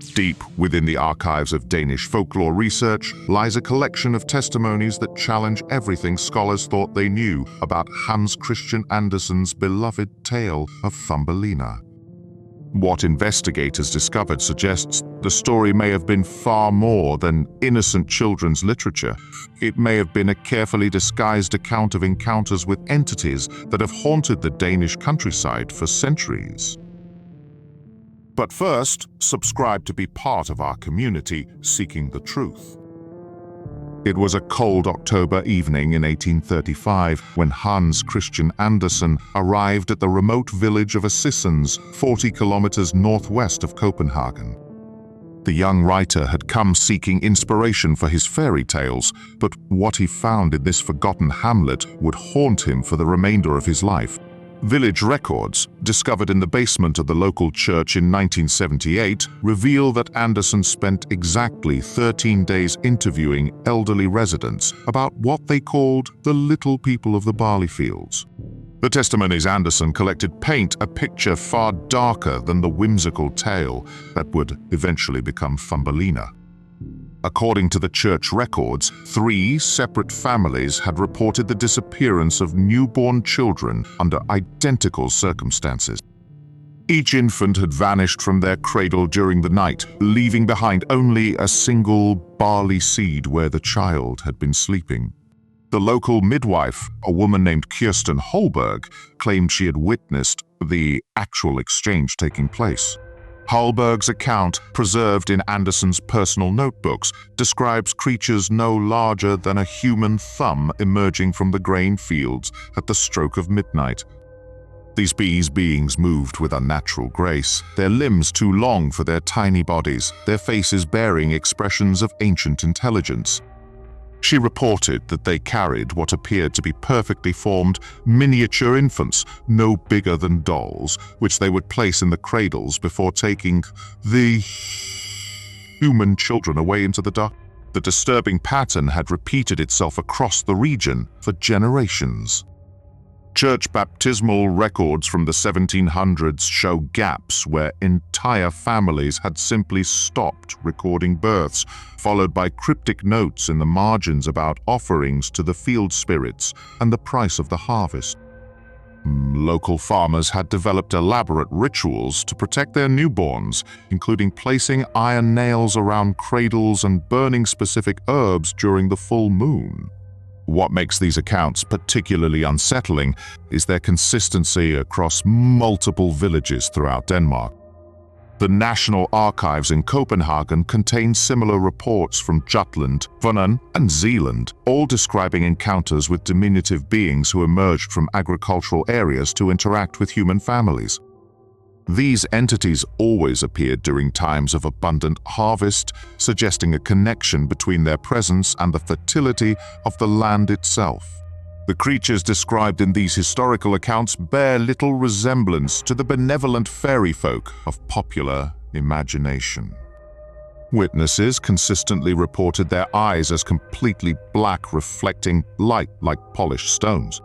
Deep within the archives of Danish folklore research lies a collection of testimonies that challenge everything scholars thought they knew about Hans Christian Andersen's beloved tale of Thumbelina. What investigators discovered suggests the story may have been far more than innocent children's literature. It may have been a carefully disguised account of encounters with entities that have haunted the Danish countryside for centuries. But first, subscribe to be part of our community seeking the truth. It was a cold October evening in 1835 when Hans Christian Andersen arrived at the remote village of Andersens, 40 kilometers northwest of Copenhagen. The young writer had come seeking inspiration for his fairy tales, but what he found in this forgotten hamlet would haunt him for the remainder of his life. Village records, discovered in the basement of the local church in 1978, reveal that Andersen spent exactly 13 days interviewing elderly residents about what they called the little people of the barley fields. The testimonies Andersen collected paint a picture far darker than the whimsical tale that would eventually become Thumbelina. According to the church records, 3 separate families had reported the disappearance of newborn children under identical circumstances. Each infant had vanished from their cradle during the night, leaving behind only a single barley seed where the child had been sleeping. The local midwife, a woman named Kirsten Holberg, claimed she had witnessed the actual exchange taking place. Holberg's account, preserved in Andersen's personal notebooks, describes creatures no larger than a human thumb emerging from the grain fields at the stroke of midnight. These beings moved with unnatural grace, their limbs too long for their tiny bodies, their faces bearing expressions of ancient intelligence. She reported that they carried what appeared to be perfectly formed miniature infants, no bigger than dolls, which they would place in the cradles before taking the human children away into the dark. The disturbing pattern had repeated itself across the region for generations. Church baptismal records from the 1700s show gaps where entire families had simply stopped recording births, followed by cryptic notes in the margins about offerings to the field spirits and the price of the harvest. Local farmers had developed elaborate rituals to protect their newborns, including placing iron nails around cradles and burning specific herbs during the full moon. What makes these accounts particularly unsettling is their consistency across multiple villages throughout Denmark. The National Archives in Copenhagen contain similar reports from Jutland, Funen, and Zealand, all describing encounters with diminutive beings who emerged from agricultural areas to interact with human families. These entities always appeared during times of abundant harvest, suggesting a connection between their presence and the fertility of the land itself. The creatures described in these historical accounts bear little resemblance to the benevolent fairy folk of popular imagination. Witnesses consistently reported their eyes as completely black, reflecting light like polished stones.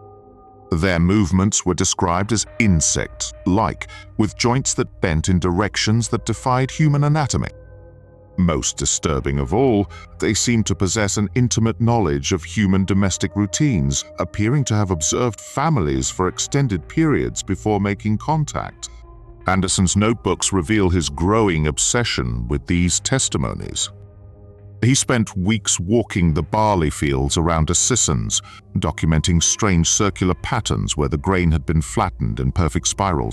Their movements were described as insect-like, with joints that bent in directions that defied human anatomy. Most disturbing of all, they seemed to possess an intimate knowledge of human domestic routines, appearing to have observed families for extended periods before making contact. Andersen's notebooks reveal his growing obsession with these testimonies. He spent weeks walking the barley fields around Andersens, documenting strange circular patterns where the grain had been flattened in perfect spirals.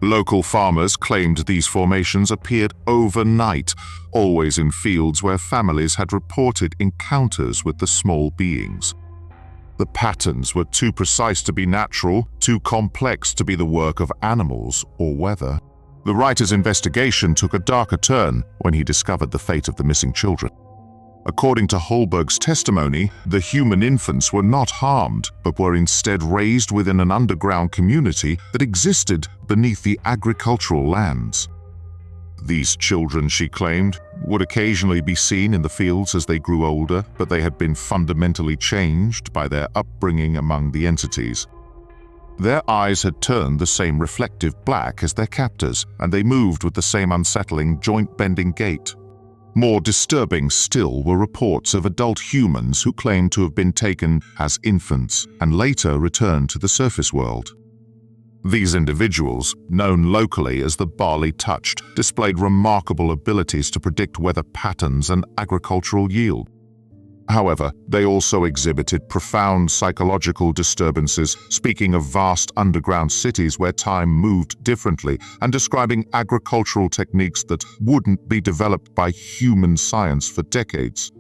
Local farmers claimed these formations appeared overnight, always in fields where families had reported encounters with the small beings. The patterns were too precise to be natural, too complex to be the work of animals or weather. The writer's investigation took a darker turn when he discovered the fate of the missing children. According to Holberg's testimony, the human infants were not harmed, but were instead raised within an underground community that existed beneath the agricultural lands. These children, she claimed, would occasionally be seen in the fields as they grew older, but they had been fundamentally changed by their upbringing among the entities. Their eyes had turned the same reflective black as their captors, and they moved with the same unsettling, joint-bending gait. More disturbing still were reports of adult humans who claimed to have been taken as infants and later returned to the surface world. These individuals, known locally as the Barley Touched, displayed remarkable abilities to predict weather patterns and agricultural yield. However, they also exhibited profound psychological disturbances, speaking of vast underground cities where time moved differently and describing agricultural techniques that wouldn't be developed by human science for decades.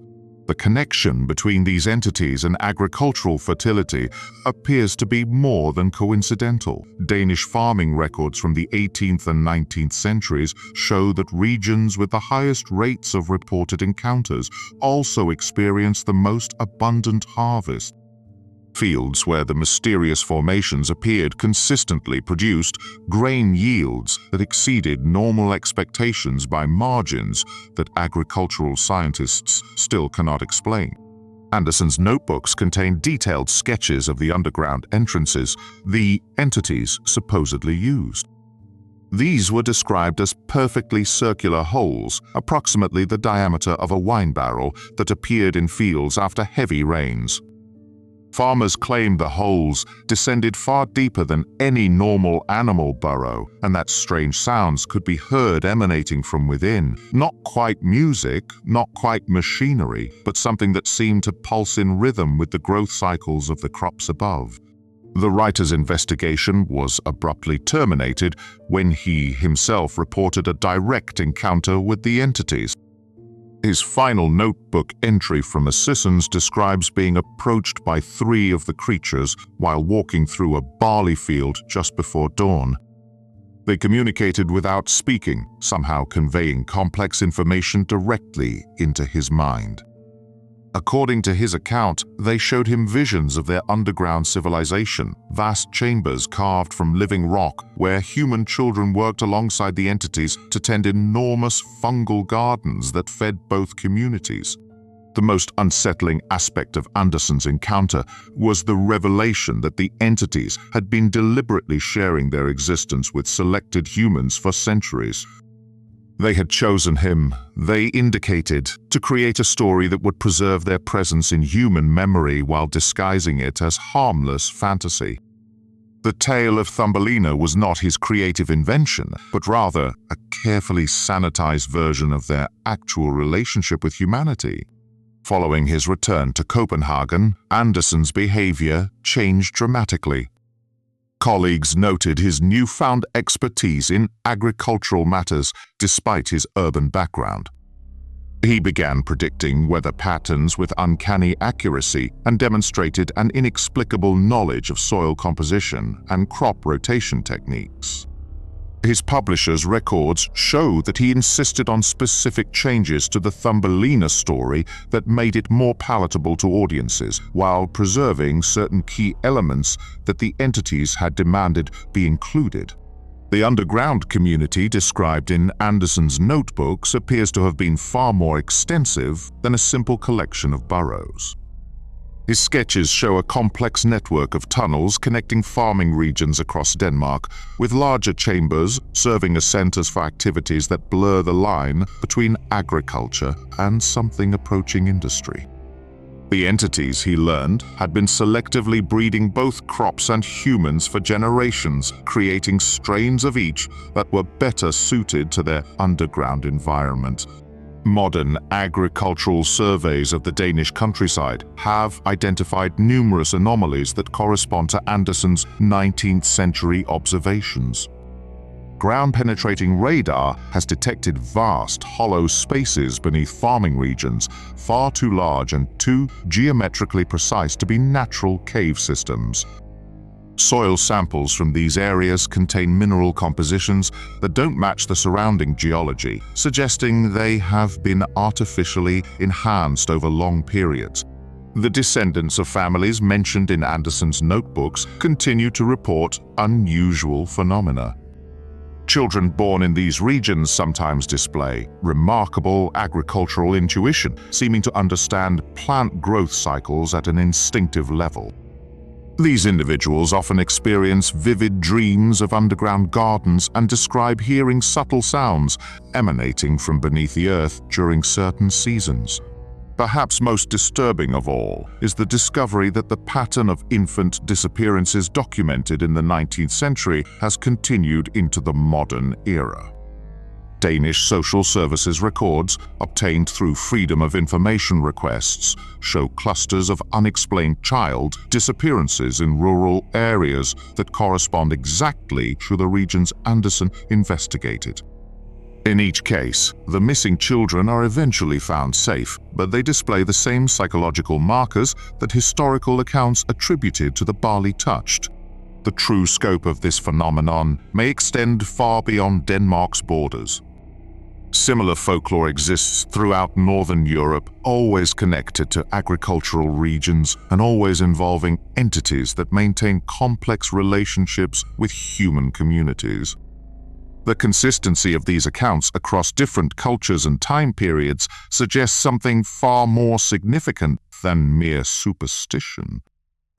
The connection between these entities and agricultural fertility appears to be more than coincidental. Danish farming records from the 18th and 19th centuries show that regions with the highest rates of reported encounters also experience the most abundant harvest. Fields where the mysterious formations appeared consistently produced grain yields that exceeded normal expectations by margins that agricultural scientists still cannot explain. Andersens' notebooks contain detailed sketches of the underground entrances the entities supposedly used. These were described as perfectly circular holes, approximately the diameter of a wine barrel, that appeared in fields after heavy rains. Farmers claimed the holes descended far deeper than any normal animal burrow, and that strange sounds could be heard emanating from within. Not quite music, not quite machinery, but something that seemed to pulse in rhythm with the growth cycles of the crops above. The writer's investigation was abruptly terminated when he himself reported a direct encounter with the entities. His final notebook entry from Andersens describes being approached by 3 of the creatures while walking through a barley field just before dawn. They communicated without speaking, somehow conveying complex information directly into his mind. According to his account, they showed him visions of their underground civilization, vast chambers carved from living rock where human children worked alongside the entities to tend enormous fungal gardens that fed both communities. The most unsettling aspect of Andersens' encounter was the revelation that the entities had been deliberately sharing their existence with selected humans for centuries. They had chosen him, they indicated, to create a story that would preserve their presence in human memory while disguising it as harmless fantasy. The tale of Thumbelina was not his creative invention, but rather a carefully sanitized version of their actual relationship with humanity. Following his return to Copenhagen, Andersens' behavior changed dramatically. Colleagues noted his newfound expertise in agricultural matters despite his urban background. He began predicting weather patterns with uncanny accuracy and demonstrated an inexplicable knowledge of soil composition and crop rotation techniques. His publisher's records show that he insisted on specific changes to the Thumbelina story that made it more palatable to audiences, while preserving certain key elements that the entities had demanded be included. The underground community described in Andersens' notebooks appears to have been far more extensive than a simple collection of burrows. His sketches show a complex network of tunnels connecting farming regions across Denmark, with larger chambers serving as centers for activities that blur the line between agriculture and something approaching industry. The entities, he learned, had been selectively breeding both crops and humans for generations, creating strains of each that were better suited to their underground environment. Modern agricultural surveys of the Danish countryside have identified numerous anomalies that correspond to Andersens' 19th century observations. Ground-penetrating radar has detected vast, hollow spaces beneath farming regions, far too large and too geometrically precise to be natural cave systems. Soil samples from these areas contain mineral compositions that don't match the surrounding geology, suggesting they have been artificially enhanced over long periods. The descendants of families mentioned in Andersens' notebooks continue to report unusual phenomena. Children born in these regions sometimes display remarkable agricultural intuition, seeming to understand plant growth cycles at an instinctive level. These individuals often experience vivid dreams of underground gardens and describe hearing subtle sounds emanating from beneath the earth during certain seasons. Perhaps most disturbing of all is the discovery that the pattern of infant disappearances documented in the 19th century has continued into the modern era. Danish social services records, obtained through Freedom of Information requests, show clusters of unexplained child disappearances in rural areas that correspond exactly to the regions Andersen investigated. In each case, the missing children are eventually found safe, but they display the same psychological markers that historical accounts attributed to the barley touched. The true scope of this phenomenon may extend far beyond Denmark's borders. Similar folklore exists throughout Northern Europe, always connected to agricultural regions and always involving entities that maintain complex relationships with human communities. The consistency of these accounts across different cultures and time periods suggests something far more significant than mere superstition.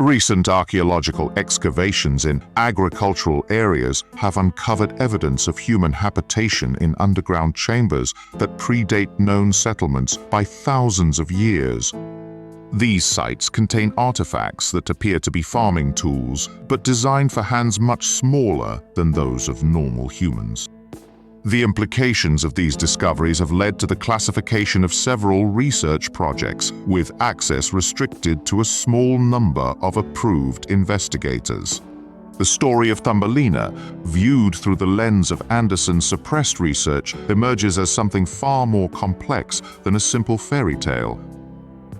Recent archaeological excavations in agricultural areas have uncovered evidence of human habitation in underground chambers that predate known settlements by thousands of years. These sites contain artifacts that appear to be farming tools, but designed for hands much smaller than those of normal humans. The implications of these discoveries have led to the classification of several research projects, with access restricted to a small number of approved investigators. The story of Thumbelina, viewed through the lens of Andersens' suppressed research, emerges as something far more complex than a simple fairy tale.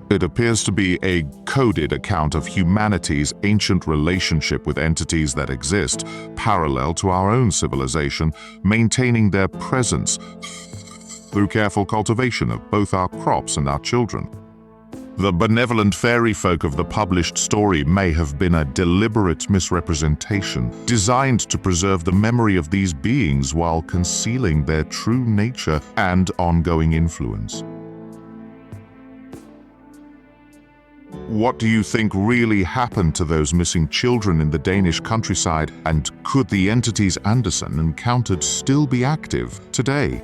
It appears to be a coded account of humanity's ancient relationship with entities that exist, parallel to our own civilization, maintaining their presence through careful cultivation of both our crops and our children. The benevolent fairy folk of the published story may have been a deliberate misrepresentation, designed to preserve the memory of these beings while concealing their true nature and ongoing influence. What do you think really happened to those missing children in the Danish countryside, and could the entities Andersen encountered still be active today?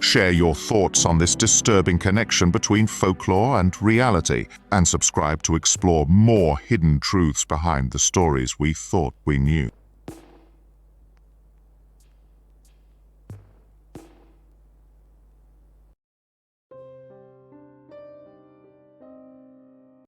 Share your thoughts on this disturbing connection between folklore and reality, and subscribe to explore more hidden truths behind the stories we thought we knew.